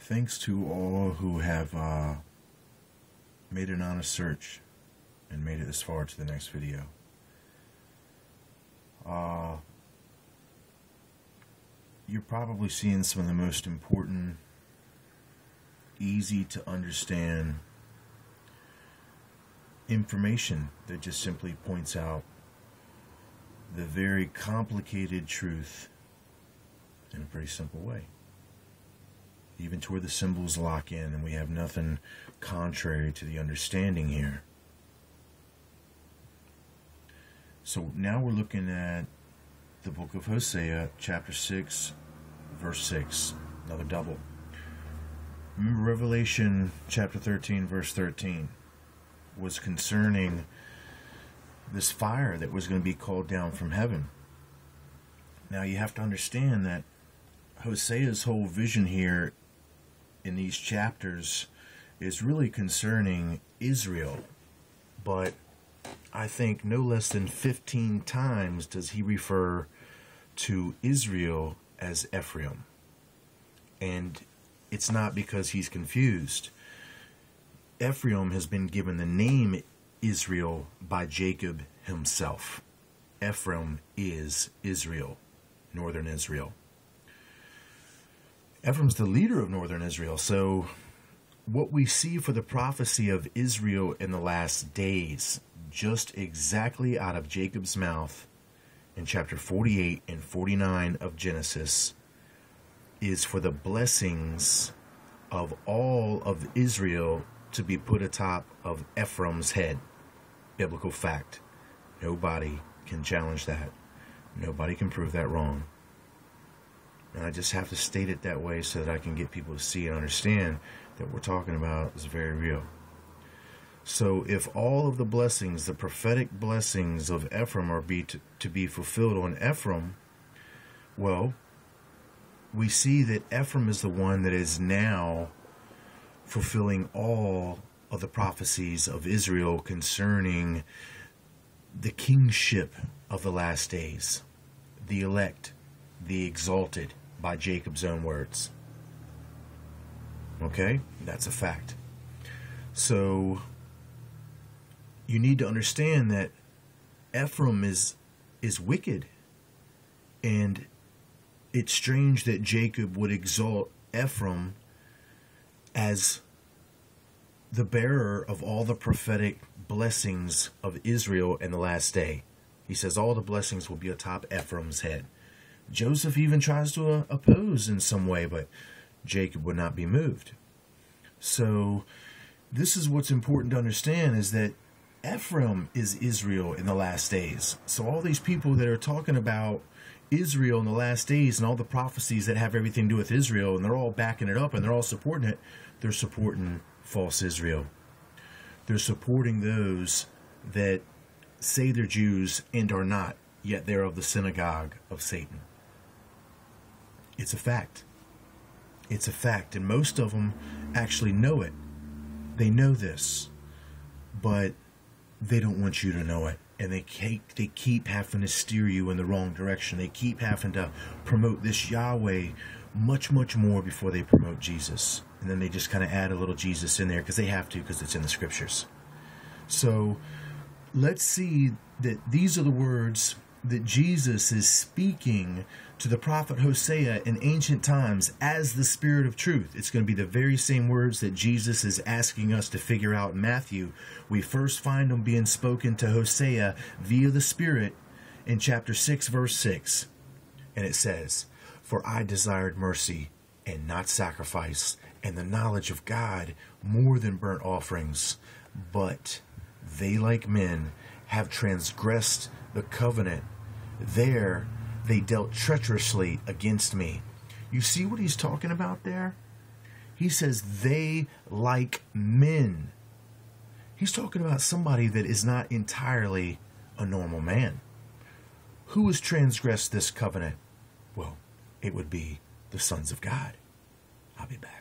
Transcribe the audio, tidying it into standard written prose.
Thanks to all who have made an honest search and made it this far to the next video. You're probably seeing some of the most important, easy to understand information that just simply points out the very complicated truth in a pretty simple way. Even to where the symbols lock in and we have nothing contrary to the understanding here. So now we're looking at the book of Hosea, chapter 6, verse 6. Another double. Remember, Revelation chapter 13, verse 13 was concerning this fire that was going to be called down from heaven. Now you have to understand that Hosea's whole vision here in these chapters is really concerning Israel, but I think no less than 15 times does he refer to Israel as Ephraim. And it's not because he's confused. Ephraim has been given the name Israel by Jacob himself. Ephraim is Israel, northern Israel. Ephraim's the leader of northern Israel. So what we see for the prophecy of Israel in the last days, just exactly out of Jacob's mouth in chapter 48 and 49 of Genesis, is for the blessings of all of Israel to be put atop of Ephraim's head. Biblical fact. Nobody can challenge that. Nobody can prove that wrong. And I just have to state it that way so that I can get people to see and understand that what we're talking about is very real. So if all of the blessings, the prophetic blessings of Ephraim are to be fulfilled on Ephraim, well, we see that Ephraim is the one that is now fulfilling all of the prophecies of Israel concerning the kingship of the last days, the elect, the exalted, by Jacob's own words. Okay? That's a fact. So you need to understand that Ephraim is wicked. And it's strange that Jacob would exalt Ephraim as the bearer of all the prophetic blessings of Israel in the last day. He says all the blessings will be atop Ephraim's head. Joseph even tries to oppose in some way, but Jacob would not be moved. So this is what's important to understand, is that Ephraim is Israel in the last days. So all these people that are talking about Israel in the last days and all the prophecies that have everything to do with Israel, and they're all backing it up and they're all supporting it, they're supporting false Israel. They're supporting those that say they're Jews and are not, yet they're of the synagogue of Satan. It's a fact. It's a fact. And most of them actually know it. They know this. But they don't want you to know it. And they keep having to steer you in the wrong direction. They keep having to promote this Yahweh much, much more before they promote Jesus. And then they just kind of add a little Jesus in there because they have to, because it's in the scriptures. So let's see that these are the words that Jesus is speaking to the prophet Hosea in ancient times as the Spirit of truth. It's going to be the very same words that Jesus is asking us to figure out in Matthew. We first find them being spoken to Hosea via the Spirit in chapter 6, verse 6. And it says, "For I desired mercy and not sacrifice, and the knowledge of God more than burnt offerings. But they, like men, have transgressed the covenant. There they dealt treacherously against me." You see what he's talking about there? He says they like men. He's talking about somebody that is not entirely a normal man. Who has transgressed this covenant? Well, it would be the sons of God. I'll be back.